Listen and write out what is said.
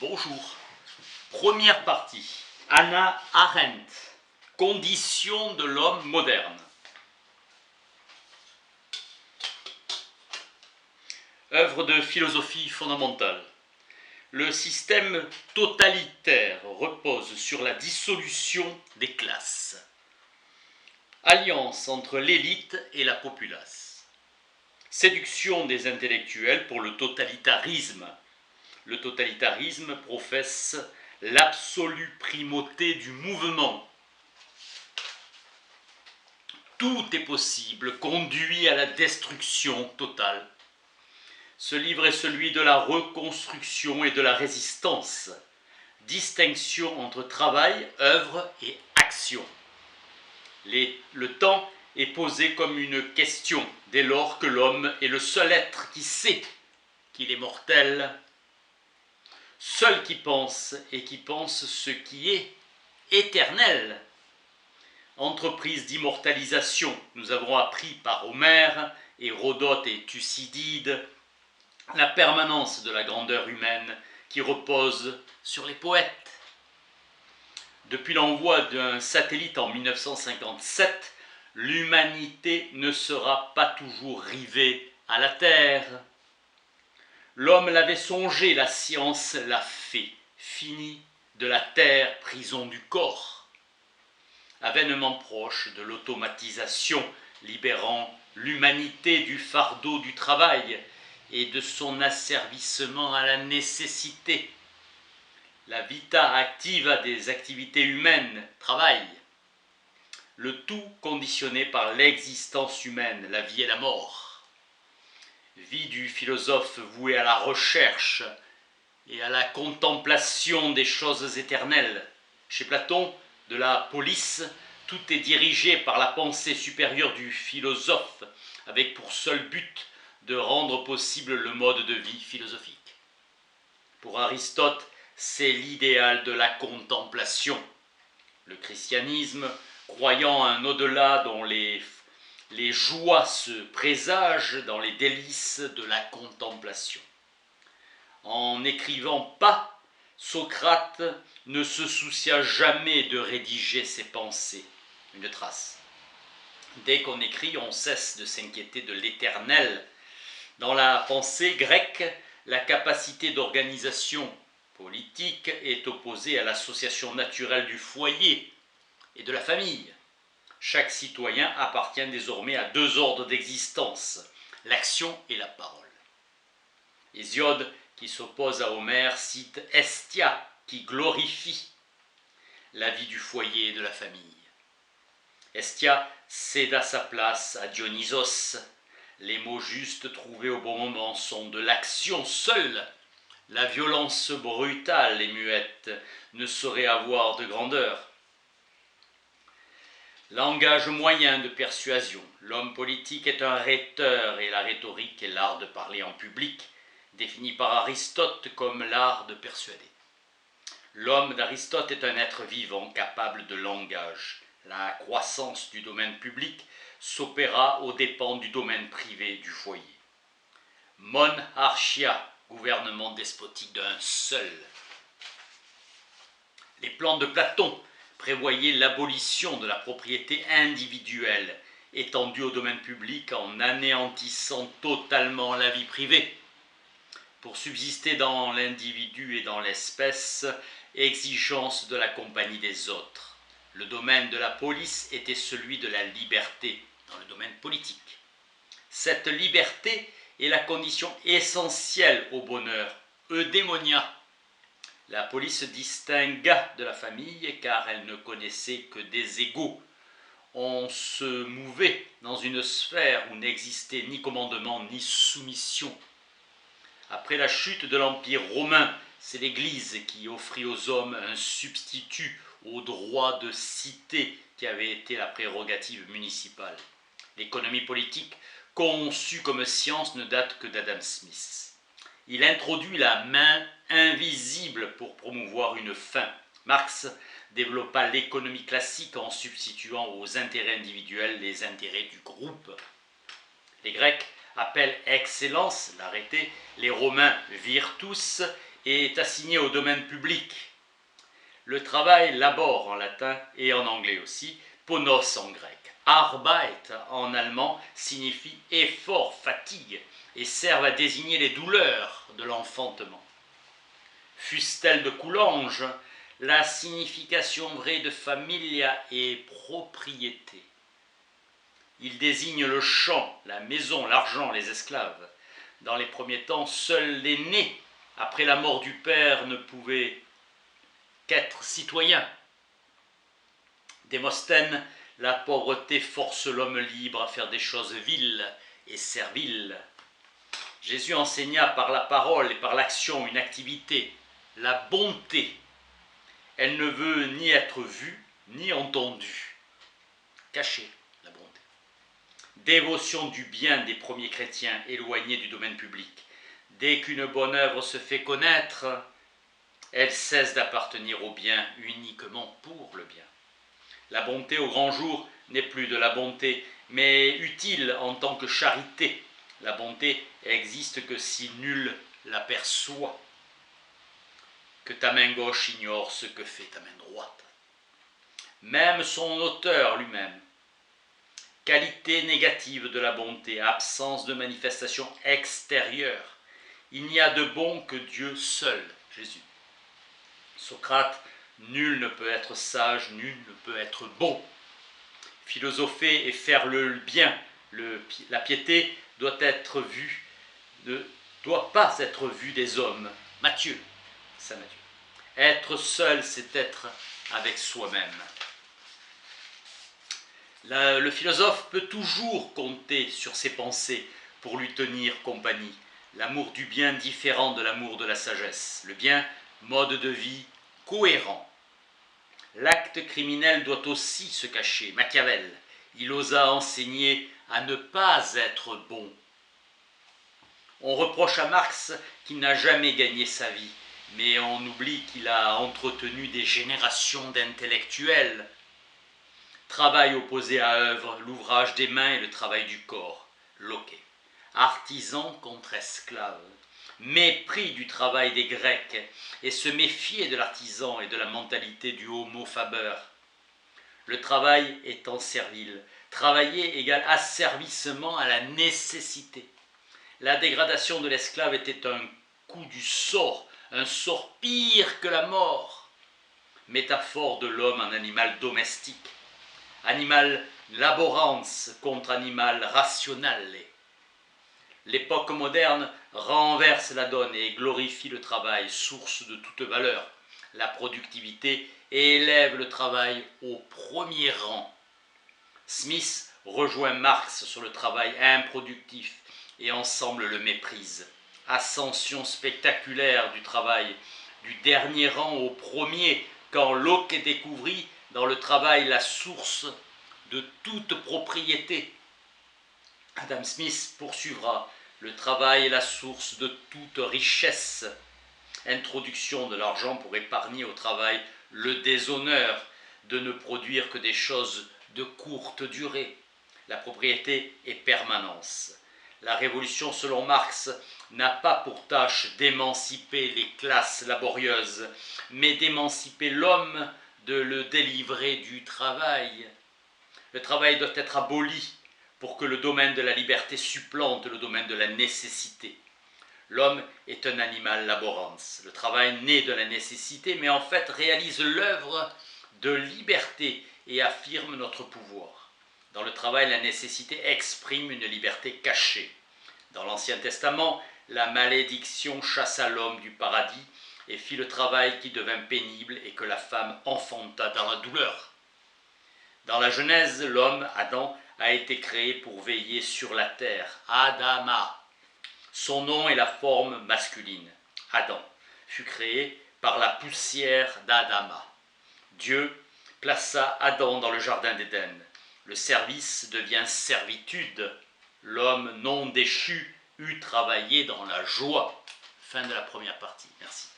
Bonjour. Première partie. Hannah Arendt. Conditions de l'homme moderne. Œuvre de philosophie fondamentale. Le système totalitaire repose sur la dissolution des classes. Alliance entre l'élite et la populace. Séduction des intellectuels pour le totalitarisme. Le totalitarisme professe l'absolue primauté du mouvement. Tout est possible, conduit à la destruction totale. Ce livre est celui de la reconstruction et de la résistance. Distinction entre travail, œuvre et action. Le temps est posé comme une question, dès lors que l'homme est le seul être qui sait qu'il est mortel. Seul qui pense et qui pense ce qui est éternel. Entreprise d'immortalisation, nous avons appris par Homère, Hérodote et Thucydide, la permanence de la grandeur humaine qui repose sur les poètes. Depuis l'envoi d'un satellite en 1957, l'humanité ne sera pas toujours rivée à la Terre. L'homme l'avait songé, la science l'a fait. Fini de la terre, prison du corps. Avènement proche de l'automatisation, libérant l'humanité du fardeau du travail et de son asservissement à la nécessité. La vita activa des activités humaines, travail. Le tout conditionné par l'existence humaine, la vie et la mort. Vie du philosophe voué à la recherche et à la contemplation des choses éternelles. Chez Platon, de la polis, tout est dirigé par la pensée supérieure du philosophe, avec pour seul but de rendre possible le mode de vie philosophique. Pour Aristote, c'est l'idéal de la contemplation. Le christianisme, croyant un au-delà dont les joies se présagent dans les délices de la contemplation. En n'écrivant pas, Socrate ne se soucia jamais de rédiger ses pensées, une trace. Dès qu'on écrit, on cesse de s'inquiéter de l'éternel. Dans la pensée grecque, la capacité d'organisation politique est opposée à l'association naturelle du foyer et de la famille. Chaque citoyen appartient désormais à deux ordres d'existence, l'action et la parole. Hésiode, qui s'oppose à Homère, cite Hestia, qui glorifie la vie du foyer et de la famille. Hestia céda sa place à Dionysos. Les mots justes trouvés au bon moment sont de l'action seule. La violence brutale et muette ne saurait avoir de grandeur. Langage moyen de persuasion. L'homme politique est un rhéteur et la rhétorique est l'art de parler en public, défini par Aristote comme l'art de persuader. L'homme d'Aristote est un être vivant capable de langage. La croissance du domaine public s'opéra aux dépens du domaine privé du foyer. Monarchia, gouvernement despotique d'un seul. Les plans de Platon prévoyait l'abolition de la propriété individuelle étendue au domaine public en anéantissant totalement la vie privée. Pour subsister dans l'individu et dans l'espèce, exigence de la compagnie des autres. Le domaine de la police était celui de la liberté dans le domaine politique. Cette liberté est la condition essentielle au bonheur, eudémonia. La police distingua de la famille car elle ne connaissait que des égaux. On se mouvait dans une sphère où n'existait ni commandement ni soumission. Après la chute de l'Empire romain, c'est l'Église qui offrit aux hommes un substitut au droit de cité qui avait été la prérogative municipale. L'économie politique, conçue comme science, ne date que d'Adam Smith. Il introduit la main invisible pour promouvoir une fin. Marx développa l'économie classique en substituant aux intérêts individuels les intérêts du groupe. Les Grecs appellent excellence, l'arrêté, les Romains virtus est assigné au domaine public. Le travail, labor en latin et en anglais aussi, ponos en grec. Arbeit en allemand signifie effort, fatigue et servent à désigner les douleurs de l'enfantement. Fussent-elles de coulanges, la signification vraie de familia est propriété. Il désigne le champ, la maison, l'argent, les esclaves. Dans les premiers temps, seul l'aîné, après la mort du père, ne pouvait qu'être citoyen. Démosthène, la pauvreté force l'homme libre à faire des choses viles et serviles. Jésus enseigna par la parole et par l'action une activité, la bonté. Elle ne veut ni être vue ni entendue. Cachée, la bonté. Dévotion du bien des premiers chrétiens éloignés du domaine public. Dès qu'une bonne œuvre se fait connaître, elle cesse d'appartenir au bien uniquement pour le bien. La bonté au grand jour n'est plus de la bonté, mais utile en tant que charité. La bonté existe que si nul l'aperçoit. Que ta main gauche ignore ce que fait ta main droite. Même son auteur lui-même. Qualité négative de la bonté, absence de manifestation extérieure. Il n'y a de bon que Dieu seul, Jésus. Socrate, nul ne peut être sage, nul ne peut être bon. Philosopher et faire le bien, la piété doit pas être vue des hommes. Matthieu, Saint Matthieu. Être seul, c'est être avec soi-même. Le philosophe peut toujours compter sur ses pensées pour lui tenir compagnie. L'amour du bien différent de l'amour de la sagesse. Le bien, mode de vie cohérent. L'acte criminel doit aussi se cacher. Machiavel, il osa enseigner à ne pas être bon. On reproche à Marx qu'il n'a jamais gagné sa vie, mais on oublie qu'il a entretenu des générations d'intellectuels. Travail opposé à œuvre, l'ouvrage des mains et le travail du corps. Locke. Artisan contre esclave. Mépris du travail des Grecs et se méfier de l'artisan et de la mentalité du homo faber. Le travail étant servile, travailler égale asservissement à la nécessité. La dégradation de l'esclave était un coup du sort, un sort pire que la mort. Métaphore de l'homme en animal domestique. Animal laborans contre animal rationale. L'époque moderne renverse la donne et glorifie le travail, source de toute valeur, la productivité, et élève le travail au premier rang. Smith rejoint Marx sur le travail improductif et ensemble le méprisent. Ascension spectaculaire du travail, du dernier rang au premier, quand Locke découvrit dans le travail la source de toute propriété. Adam Smith poursuivra. Le travail est la source de toute richesse. Introduction de l'argent pour épargner au travail le déshonneur de ne produire que des choses de courte durée. La propriété est permanence. La révolution, selon Marx, n'a pas pour tâche d'émanciper les classes laborieuses, mais d'émanciper l'homme, de le délivrer du travail. Le travail doit être aboli pour que le domaine de la liberté supplante le domaine de la nécessité. L'homme est un animal laborans. Le travail naît de la nécessité, mais en fait réalise l'œuvre de liberté et affirme notre pouvoir. Dans le travail, la nécessité exprime une liberté cachée. Dans l'Ancien Testament, la malédiction chassa l'homme du paradis et fit le travail qui devint pénible et que la femme enfanta dans la douleur. Dans la Genèse, l'homme, Adam, a été créé pour veiller sur la terre. Adama. Son nom est la forme masculine. Adam fut créé par la poussière d'Adama. Dieu plaça Adam dans le jardin d'Éden. Le service devient servitude. L'homme non déchu eut travaillé dans la joie. Fin de la première partie. Merci.